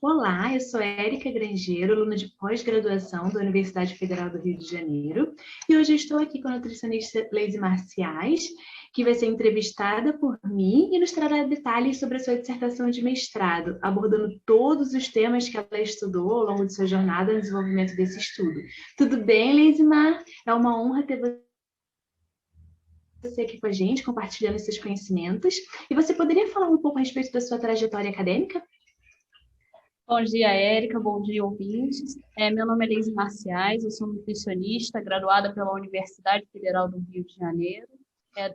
Olá, eu sou Érica Grangeiro, aluna de pós-graduação da Universidade Federal do Rio de Janeiro, e hoje eu estou aqui com a nutricionista Leise Marciais, que vai ser entrevistada por mim e nos trará detalhes sobre a sua dissertação de mestrado, abordando todos os temas que ela estudou ao longo de sua jornada no desenvolvimento desse estudo. Tudo bem, Leise Mar? É uma honra ter você aqui com a gente, compartilhando seus conhecimentos. E você poderia falar um pouco a respeito da sua trajetória acadêmica? Bom dia, Érica. Bom dia, ouvintes. Meu nome é Leise Marciais, eu sou nutricionista, graduada pela Universidade Federal do Rio de Janeiro.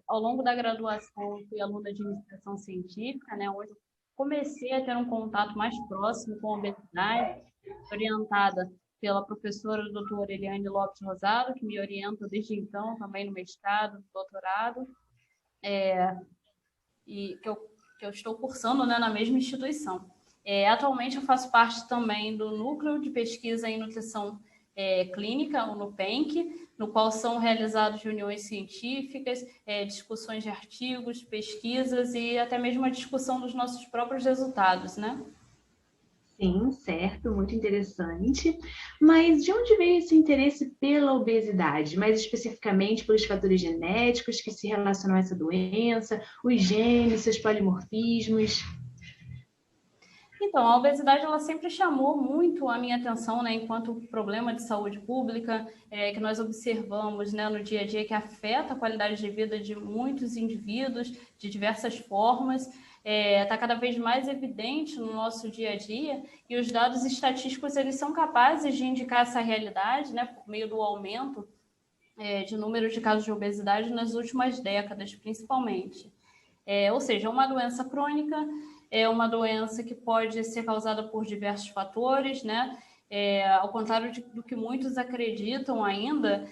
Ao longo da graduação, fui aluna de iniciação científica, né, onde eu comecei a ter um contato mais próximo com a obesidade, orientada pela professora doutora Eliane Lopes Rosado, que me orienta desde então, também no mestrado, no doutorado, e que eu estou cursando, né, na mesma instituição. Atualmente eu faço parte também do Núcleo de Pesquisa em Nutrição Clínica, o NUPENC, no qual são realizadas reuniões científicas, discussões de artigos, pesquisas e até mesmo a discussão dos nossos próprios resultados, né? Sim, certo, muito interessante. Mas de onde veio esse interesse pela obesidade? Mais especificamente pelos fatores genéticos que se relacionam a essa doença, os genes, seus polimorfismos? Então, a obesidade ela sempre chamou muito a minha atenção, né, enquanto problema de saúde pública, que nós observamos, né, no dia a dia, que afeta a qualidade de vida de muitos indivíduos, de diversas formas, está cada vez mais evidente no nosso dia a dia, e os dados estatísticos eles são capazes de indicar essa realidade, né, por meio do aumento de número de casos de obesidade nas últimas décadas, principalmente. Ou seja, é uma doença crônica, é uma doença que pode ser causada por diversos fatores, né? Ao contrário do que muitos acreditam ainda,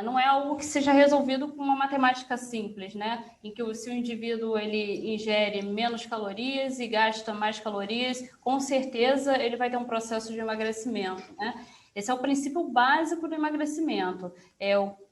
não é algo que seja resolvido com uma matemática simples, né? Em que se o indivíduo ele ingere menos calorias e gasta mais calorias, com certeza ele vai ter um processo de emagrecimento, né? Esse é o princípio básico do emagrecimento,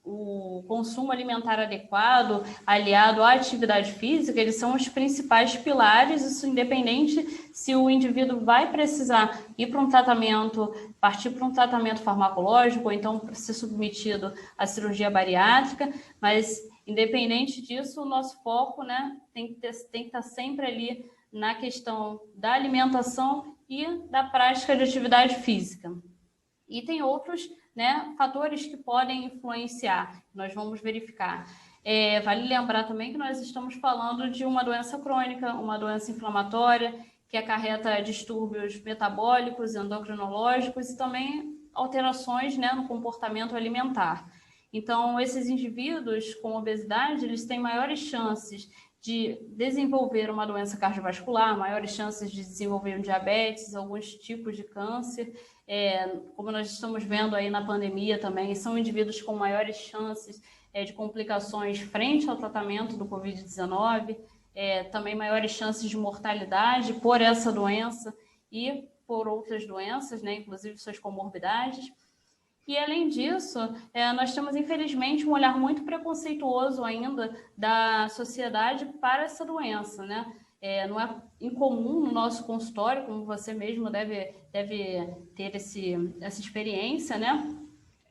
o consumo alimentar adequado, aliado à atividade física, eles são os principais pilares, isso independente se o indivíduo vai precisar ir para um tratamento, partir para um tratamento farmacológico, ou então ser submetido à cirurgia bariátrica, mas independente disso, o nosso foco, né, tem que estar sempre ali na questão da alimentação e da prática de atividade física. E tem outros, né, fatores que podem influenciar, nós vamos verificar. Vale lembrar também que nós estamos falando de uma doença crônica, uma doença inflamatória, que acarreta distúrbios metabólicos, endocrinológicos e também alterações, né, no comportamento alimentar. Então, esses indivíduos com obesidade, eles têm maiores chances de desenvolver uma doença cardiovascular, maiores chances de desenvolver um diabetes, alguns tipos de câncer, como nós estamos vendo aí na pandemia também, são indivíduos com maiores chances de complicações frente ao tratamento do Covid-19, também maiores chances de mortalidade por essa doença e por outras doenças, né, inclusive suas comorbidades. E, além disso, nós temos, infelizmente, um olhar muito preconceituoso ainda da sociedade para essa doença, né? Não é incomum no nosso consultório, como você mesmo deve ter essa experiência, né?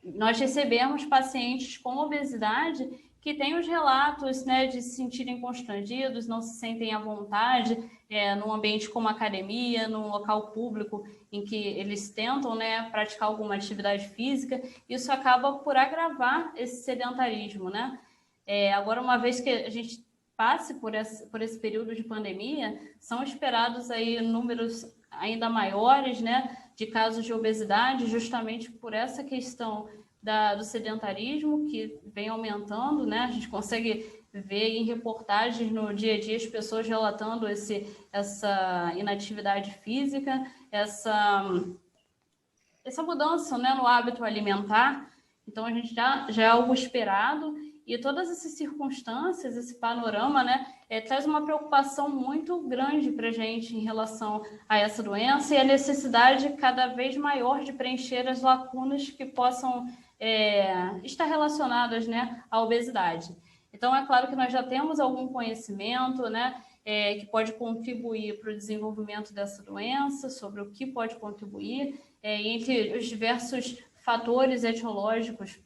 Nós recebemos pacientes com obesidade que têm os relatos, né, de se sentirem constrangidos, não se sentem à vontade num ambiente como academia, num local público em que eles tentam, né, praticar alguma atividade física. Isso acaba por agravar esse sedentarismo, né? Agora, uma vez que a gente passe por esse período de pandemia, são esperados aí números ainda maiores, né, de casos de obesidade, justamente por essa questão do sedentarismo que vem aumentando, né? A gente consegue ver em reportagens no dia a dia as pessoas relatando essa inatividade física, essa mudança, né, no hábito alimentar. Então, a gente já é algo esperado, e todas essas circunstâncias, esse panorama, né, traz uma preocupação muito grande para a gente em relação a essa doença e a necessidade cada vez maior de preencher as lacunas que possam estar relacionadas, né, à obesidade. Então, é claro que nós já temos algum conhecimento, né, que pode contribuir para o desenvolvimento dessa doença, sobre o que pode contribuir, entre os diversos fatores etiológicos,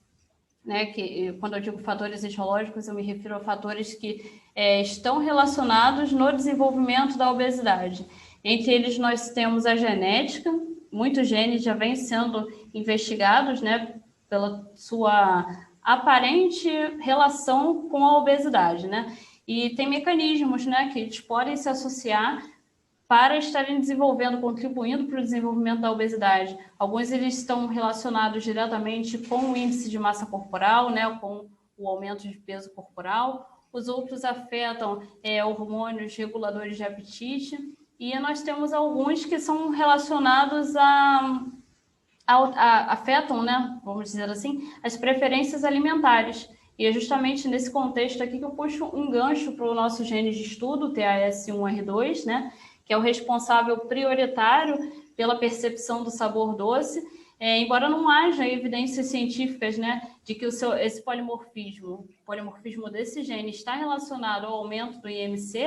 né, que quando eu digo fatores etiológicos, eu me refiro a fatores que estão relacionados no desenvolvimento da obesidade. Entre eles, nós temos a genética, muitos genes já vêm sendo investigados, né, pela sua aparente relação com a obesidade, né? E tem mecanismos, né, que eles podem se associar para estarem desenvolvendo, contribuindo para o desenvolvimento da obesidade. Alguns eles estão relacionados diretamente com o índice de massa corporal, né, com o aumento de peso corporal. Os outros afetam hormônios reguladores de apetite. E nós temos alguns que são relacionados afetam, né, vamos dizer assim, as preferências alimentares. E é justamente nesse contexto aqui que eu puxo um gancho para o nosso gene de estudo, o TAS1R2, né, que é o responsável prioritário pela percepção do sabor doce, embora não haja evidências científicas, né, de que esse polimorfismo desse gene está relacionado ao aumento do IMC,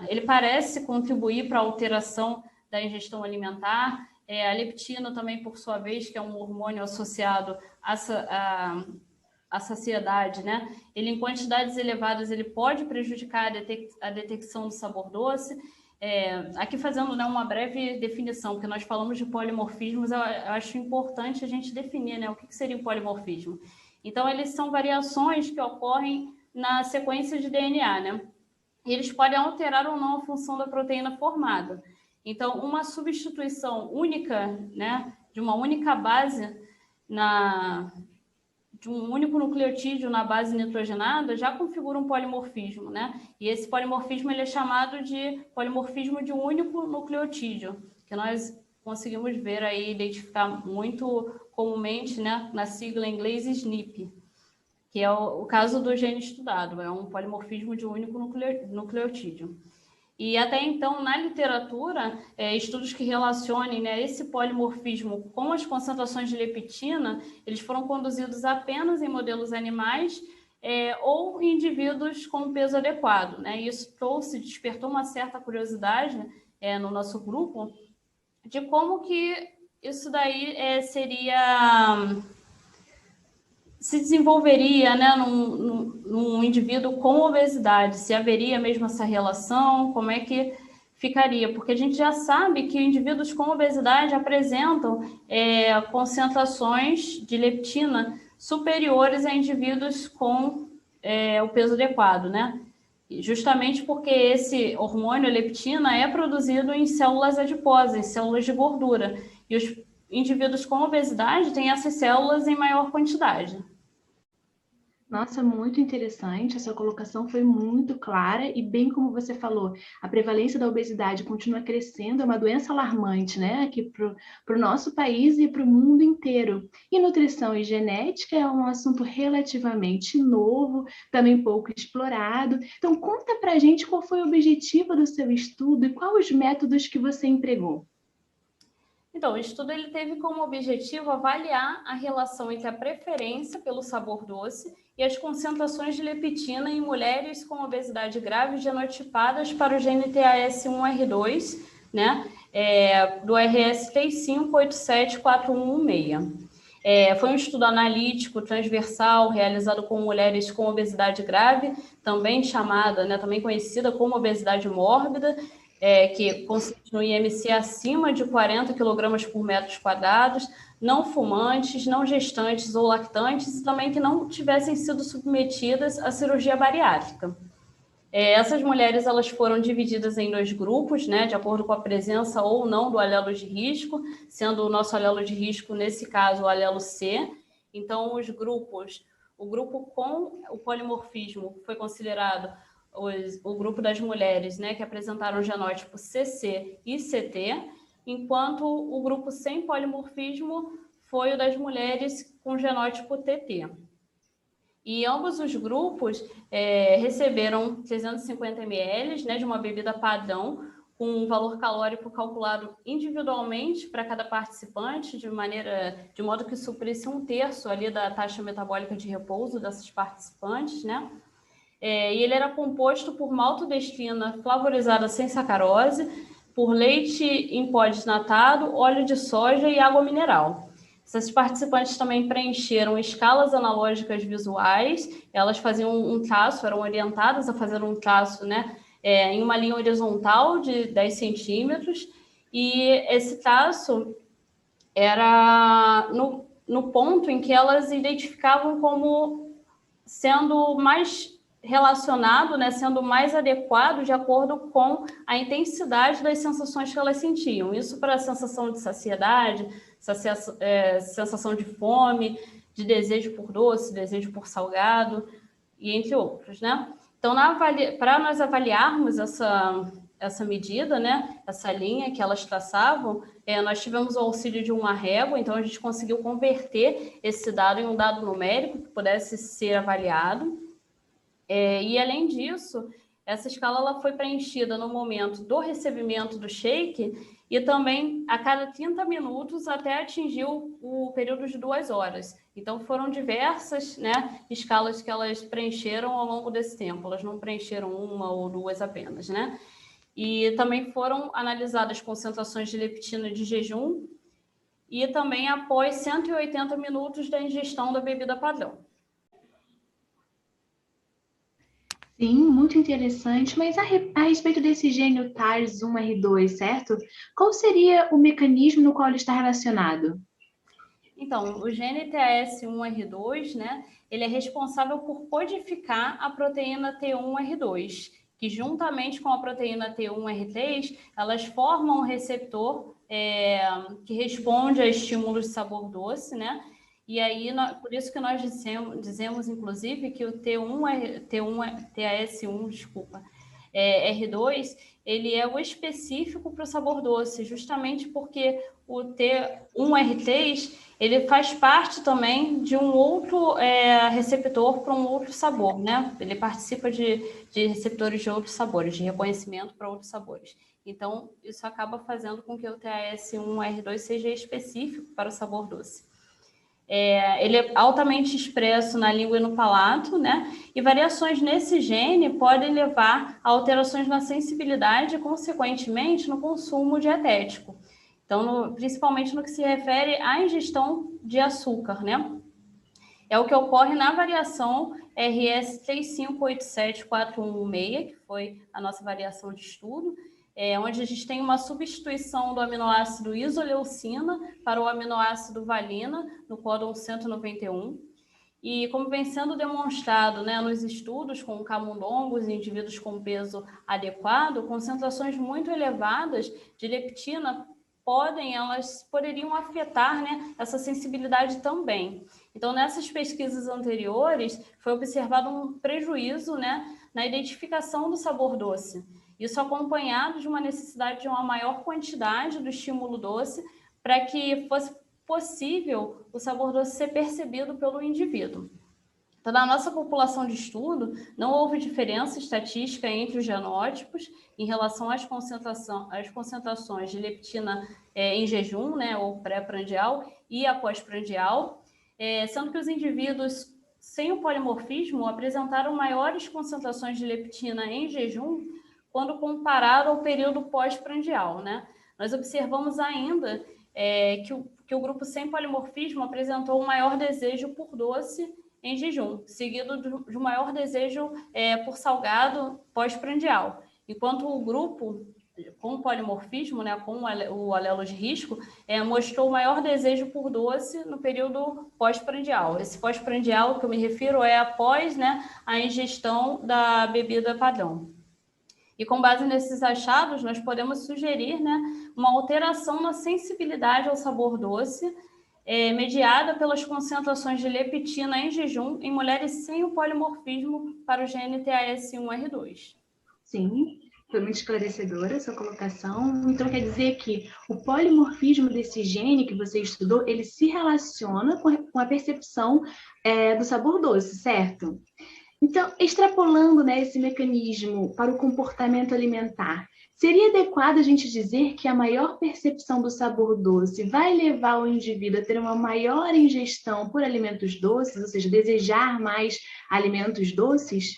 ele parece contribuir para a alteração da ingestão alimentar. A leptina também, por sua vez, que é um hormônio associado à saciedade, né? Ele, em quantidades elevadas, ele pode prejudicar a detecção do sabor doce. Aqui fazendo, né, uma breve definição, porque nós falamos de polimorfismos, eu acho importante a gente definir, né, o que seria um polimorfismo. Então, eles são variações que ocorrem na sequência de DNA, né? E eles podem alterar ou não a função da proteína formada. Então, uma substituição única, né, de uma única base de um único nucleotídeo na base nitrogenada já configura um polimorfismo, né? E esse polimorfismo ele é chamado de polimorfismo de um único nucleotídeo, que nós conseguimos ver aí, identificar muito comumente, né, na sigla em inglês SNP, que é o caso do gene estudado, é um polimorfismo de um único nucleotídeo. E até então, na literatura, estudos que relacionem, né, esse polimorfismo com as concentrações de leptina, eles foram conduzidos apenas em modelos animais ou em indivíduos com peso adequado, né? Isso despertou uma certa curiosidade no nosso grupo de como que isso daí se desenvolveria, né, num indivíduo com obesidade, se haveria mesmo essa relação, como é que ficaria? Porque a gente já sabe que indivíduos com obesidade apresentam concentrações de leptina superiores a indivíduos com o peso adequado, né? Justamente porque esse hormônio, a leptina, é produzido em células adiposas, em células de gordura, e os indivíduos com obesidade têm essas células em maior quantidade. Nossa, muito interessante. Essa colocação foi muito clara e bem como você falou, a prevalência da obesidade continua crescendo, é uma doença alarmante, né? Aqui para o nosso país e para o mundo inteiro. E nutrição e genética é um assunto relativamente novo, também pouco explorado. Então, conta para a gente qual foi o objetivo do seu estudo e quais os métodos que você empregou. Então, o estudo ele teve como objetivo avaliar a relação entre a preferência pelo sabor doce e as concentrações de leptina em mulheres com obesidade grave genotipadas para o gene TAS1R2, né, do RS 3587416. Foi um estudo analítico transversal realizado com mulheres com obesidade grave, também chamada, né, também conhecida como obesidade mórbida, que consiste no IMC acima de 40 kg por metros quadrados, não fumantes, não gestantes ou lactantes, e também que não tivessem sido submetidas à cirurgia bariátrica. Essas mulheres elas foram divididas em 2 grupos, né, de acordo com a presença ou não do alelo de risco, sendo o nosso alelo de risco, nesse caso, o alelo C. Então, o grupo com o polimorfismo foi considerado o grupo das mulheres, né, que apresentaram o genótipo CC e CT, enquanto o grupo sem polimorfismo foi o das mulheres com genótipo TT. E ambos os grupos receberam 350 ml, né, de uma bebida padrão, com um valor calórico calculado individualmente para cada participante, de modo que suprisse 1/3 ali da taxa metabólica de repouso dessas participantes, né? E ele era composto por maltodextrina flavorizada sem sacarose, por leite em pó desnatado, óleo de soja e água mineral. Essas participantes também preencheram escalas analógicas visuais, elas faziam um traço, eram orientadas a fazer um traço, né, em uma linha horizontal de 10 centímetros, e esse traço era no ponto em que elas identificavam como sendo mais relacionado, né, sendo mais adequado de acordo com a intensidade das sensações que elas sentiam. Isso para a sensação de saciedade, sensação de fome, de desejo por doce, desejo por salgado, e entre outros, né? Então, para nós avaliarmos essa medida, né, essa linha que elas traçavam, nós tivemos o auxílio de uma régua, então a gente conseguiu converter esse dado em um dado numérico que pudesse ser avaliado. E além disso, essa escala ela foi preenchida no momento do recebimento do shake e também a cada 30 minutos até atingir o período de 2 horas. Então foram diversas, né, escalas que elas preencheram ao longo desse tempo, elas não preencheram uma ou duas apenas, né? E também foram analisadas concentrações de leptina de jejum e também após 180 minutos da ingestão da bebida padrão. Sim, muito interessante. Mas a respeito desse gene TARS1R2, certo? Qual seria o mecanismo no qual ele está relacionado? Então, o gene TAS1R2, né, ele é responsável por codificar a proteína T1R2, que juntamente com a proteína T1R3, elas formam um receptor que responde a estímulos de sabor doce, né? E aí, por isso que nós dizemos inclusive, que o TAS1, desculpa, R2, ele é o específico para o sabor doce, justamente porque o T1R3, ele faz parte também de um outro receptor para um outro sabor, né? Ele participa de receptores de outros sabores, de reconhecimento para outros sabores. Então, isso acaba fazendo com que o TAS1R2 seja específico para o sabor doce. Ele é altamente expresso na língua e no palato, né? E variações nesse gene podem levar a alterações na sensibilidade e, consequentemente, no consumo dietético. Então, principalmente no que se refere à ingestão de açúcar, né? É o que ocorre na variação RS 3587416, que foi a nossa variação de estudo, onde a gente tem uma substituição do aminoácido isoleucina para o aminoácido valina, no códon 191. E como vem sendo demonstrado, né, nos estudos com camundongos e indivíduos com peso adequado, concentrações muito elevadas de leptina poderiam afetar, né, essa sensibilidade também. Então, nessas pesquisas anteriores, foi observado um prejuízo, né, na identificação do sabor doce. Isso acompanhado de uma necessidade de uma maior quantidade do estímulo doce para que fosse possível o sabor doce ser percebido pelo indivíduo. Então, na nossa população de estudo, não houve diferença estatística entre os genótipos em relação às concentrações de leptina em jejum, né, ou pré-prandial e após-prandial, sendo que os indivíduos sem o polimorfismo apresentaram maiores concentrações de leptina em jejum quando comparado ao período pós-prandial, né? Nós observamos ainda que o grupo sem polimorfismo apresentou um maior desejo por doce em jejum, seguido de um maior desejo por salgado pós-prandial, enquanto o grupo com polimorfismo, né, com o alelo de risco, mostrou maior desejo por doce no período pós-prandial. Esse pós-prandial que eu me refiro é após, né, a ingestão da bebida padrão. E com base nesses achados, nós podemos sugerir, né, uma alteração na sensibilidade ao sabor doce, mediada pelas concentrações de leptina em jejum em mulheres sem o polimorfismo para o gene TAS1R2. Sim, foi muito esclarecedora essa colocação. Então, quer dizer que o polimorfismo desse gene que você estudou, ele se relaciona com a percepção do sabor doce, certo? Então, extrapolando, né, esse mecanismo para o comportamento alimentar, seria adequado a gente dizer que a maior percepção do sabor doce vai levar o indivíduo a ter uma maior ingestão por alimentos doces, ou seja, desejar mais alimentos doces?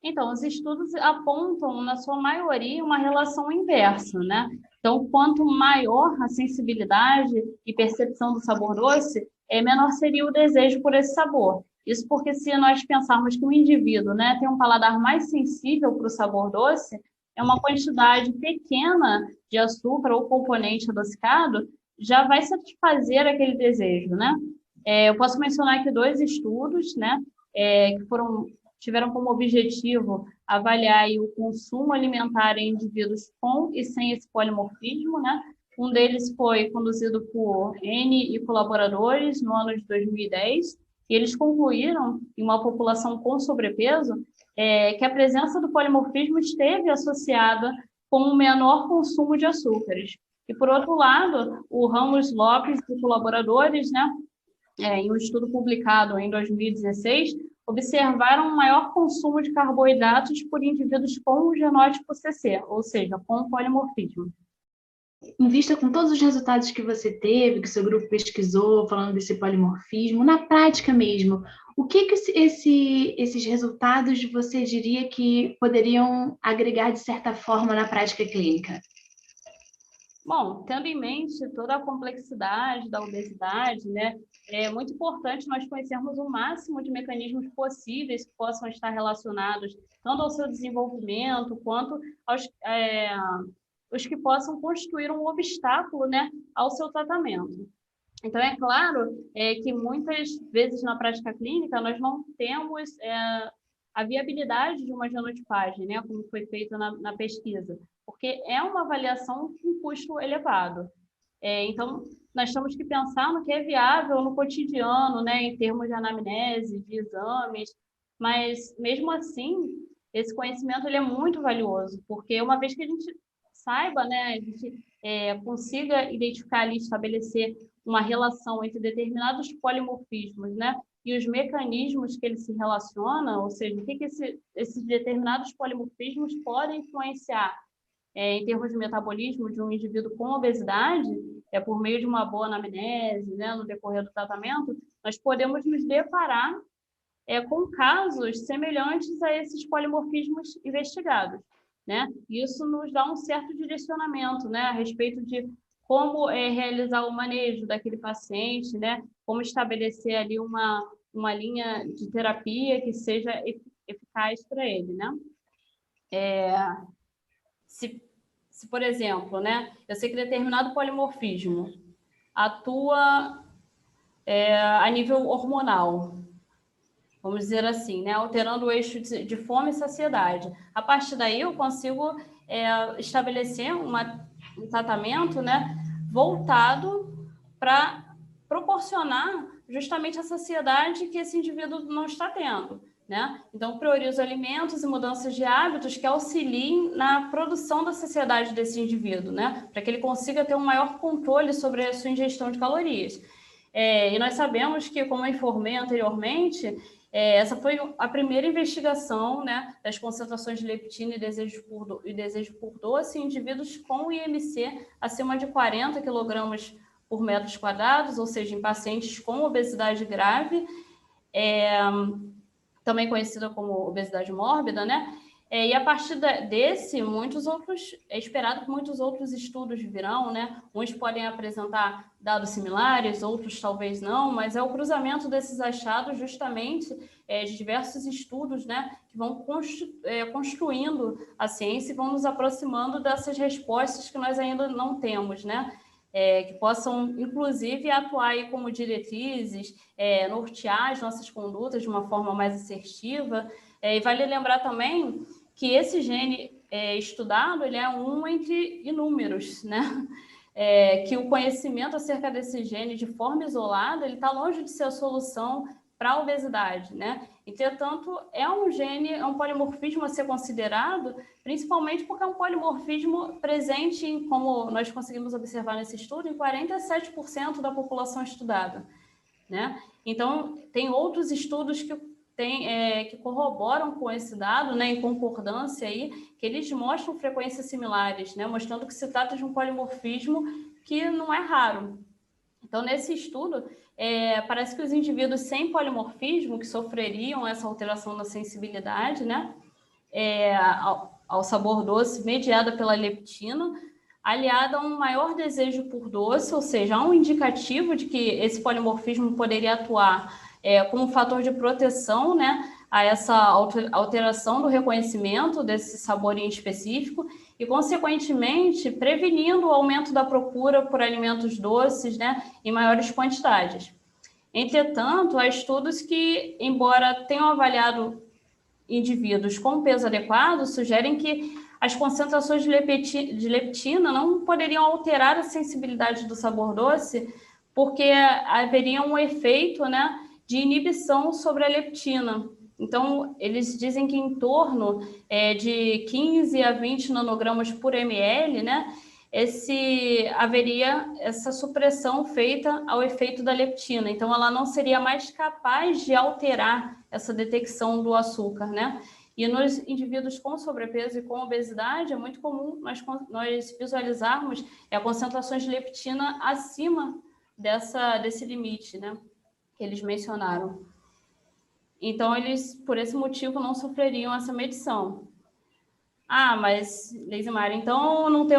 Então, os estudos apontam, na sua maioria, uma relação inversa, né? Então, quanto maior a sensibilidade e percepção do sabor doce, menor seria o desejo por esse sabor. Isso porque se nós pensarmos que o indivíduo, né, tem um paladar mais sensível para o sabor doce, é uma quantidade pequena de açúcar ou componente adocicado já vai satisfazer aquele desejo, né? Eu posso mencionar aqui 2 estudos, né, que tiveram como objetivo avaliar aí o consumo alimentar em indivíduos com e sem esse polimorfismo, né? Um deles foi conduzido por N e colaboradores no ano de 2010, e eles concluíram, em uma população com sobrepeso, que a presença do polimorfismo esteve associada com um menor consumo de açúcares. E, por outro lado, o Ramos Lopes e colaboradores, né, em um estudo publicado em 2016, observaram um maior consumo de carboidratos por indivíduos com o genótipo CC, ou seja, com polimorfismo. Em vista com todos os resultados que você teve, que o seu grupo pesquisou, falando desse polimorfismo, na prática mesmo, o que esses resultados você diria que poderiam agregar, de certa forma, na prática clínica? Bom, tendo em mente toda a complexidade da obesidade, né, é muito importante nós conhecermos o máximo de mecanismos possíveis que possam estar relacionados tanto ao seu desenvolvimento quanto aos os que possam constituir um obstáculo, né, ao seu tratamento. Então, é claro que muitas vezes na prática clínica nós não temos a viabilidade de uma genotipagem, né, como foi feito na pesquisa, porque é uma avaliação com custo elevado. Então, nós temos que pensar no que é viável no cotidiano, né, em termos de anamnese, de exames, mas, mesmo assim, esse conhecimento ele é muito valioso, porque uma vez que a gente saiba, né, a gente consiga identificar ali, estabelecer uma relação entre determinados polimorfismos, né, e os mecanismos que eles se relacionam, ou seja, o que esses determinados polimorfismos podem influenciar em termos de metabolismo de um indivíduo com obesidade, por meio de uma boa anamnese, né, no decorrer do tratamento, nós podemos nos deparar com casos semelhantes a esses polimorfismos investigados, né? Isso nos dá um certo direcionamento, né, a respeito de como realizar o manejo daquele paciente, né, como estabelecer ali uma linha de terapia que seja eficaz para ele, né? Se, por exemplo, né, eu sei que determinado polimorfismo atua a nível hormonal, vamos dizer assim, né, alterando o eixo de fome e saciedade. A partir daí, eu consigo estabelecer um tratamento, né, voltado para proporcionar justamente a saciedade que esse indivíduo não está tendo, né? Então, priorizo alimentos e mudanças de hábitos que auxiliem na produção da saciedade desse indivíduo, né? Para que ele consiga ter um maior controle sobre a sua ingestão de calorias. E nós sabemos que, como eu informei anteriormente, essa foi a primeira investigação, né, das concentrações de leptina e desejo por doce em indivíduos com IMC acima de 40 kg por metros quadrados, ou seja, em pacientes com obesidade grave, também conhecida como obesidade mórbida, né? E a partir desse, é esperado que muitos outros estudos virão, né? Uns podem apresentar dados similares, outros talvez não, mas é o cruzamento desses achados justamente de diversos estudos, né? Que vão construindo a ciência e vão nos aproximando dessas respostas que nós ainda não temos, né? Que possam, inclusive, atuar aí como diretrizes, nortear as nossas condutas de uma forma mais assertiva. E vale lembrar também que esse gene estudado ele é um entre inúmeros, né? Que o conhecimento acerca desse gene de forma isolada ele está longe de ser a solução para a obesidade, né? Entretanto, é um polimorfismo a ser considerado, principalmente porque é um polimorfismo presente, como nós conseguimos observar nesse estudo, em 47% da população estudada, né? Então, tem outros estudos que corroboram com esse dado, né, em concordância aí, que eles mostram frequências similares, né, mostrando que se trata de um polimorfismo que não é raro. Então, nesse estudo, parece que os indivíduos sem polimorfismo, que sofreriam essa alteração da sensibilidade, né, ao sabor doce mediada pela leptina, aliada a um maior desejo por doce, ou seja, há um indicativo de que esse polimorfismo poderia atuar como fator de proteção, né, a essa alteração do reconhecimento desse sabor em específico e, consequentemente, prevenindo o aumento da procura por alimentos doces, né, em maiores quantidades. Entretanto, há estudos que, embora tenham avaliado indivíduos com peso adequado, sugerem que as concentrações de leptina não poderiam alterar a sensibilidade do sabor doce, porque haveria um efeito, né, de inibição sobre a leptina. Então, eles dizem que em torno de 15 a 20 nanogramas por ml, né, haveria essa supressão feita ao efeito da leptina. Então, ela não seria mais capaz de alterar essa detecção do açúcar, né? E nos indivíduos com sobrepeso e com obesidade, é muito comum nós visualizarmos concentrações de leptina acima desse limite, né, que eles mencionaram. Então, eles, por esse motivo, não sofreriam essa medição. Ah, mas, Leizimar, então não ter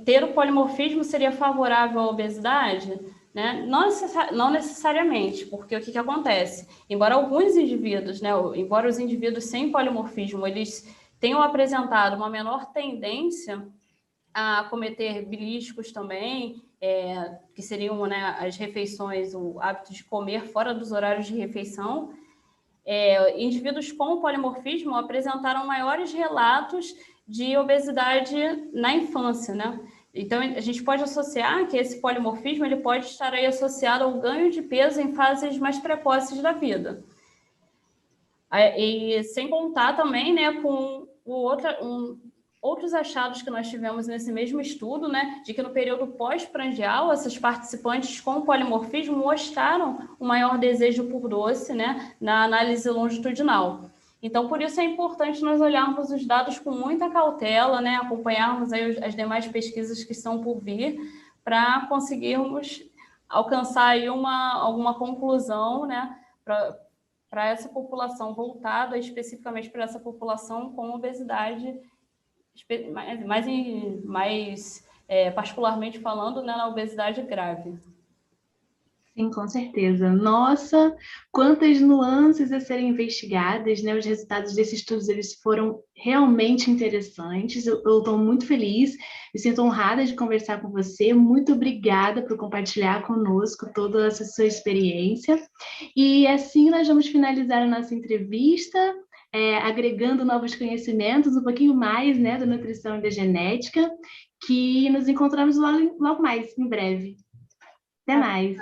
ter o polimorfismo seria favorável à obesidade? Né? Não necessariamente, porque o que acontece? Embora alguns indivíduos, né, embora os indivíduos sem polimorfismo, eles tenham apresentado uma menor tendência a cometer bilísticos também, que seriam, né, as refeições, o hábito de comer fora dos horários de refeição, indivíduos com polimorfismo apresentaram maiores relatos de obesidade na infância, né? Então, a gente pode associar que esse polimorfismo ele pode estar aí associado ao ganho de peso em fases mais precoces da vida. E sem contar também, né, com outros achados que nós tivemos nesse mesmo estudo, né, de que no período pós-prandial, essas participantes com polimorfismo mostraram um maior desejo por doce, né, na análise longitudinal. Então, por isso é importante nós olharmos os dados com muita cautela, né, acompanharmos aí as demais pesquisas que estão por vir, para conseguirmos alcançar aí alguma conclusão, né, para essa população, voltada especificamente para essa população com obesidade, mais particularmente falando, né, na obesidade grave. Sim, com certeza. Nossa, quantas nuances a serem investigadas, né? Os resultados desses estudos, eles foram realmente interessantes. Eu estou muito feliz, me sinto honrada de conversar com você. Muito obrigada por compartilhar conosco toda essa sua experiência. E assim nós vamos finalizar a nossa entrevista, agregando novos conhecimentos, um pouquinho mais, né, da nutrição e da genética, que nos encontramos logo mais, em breve. Até mais.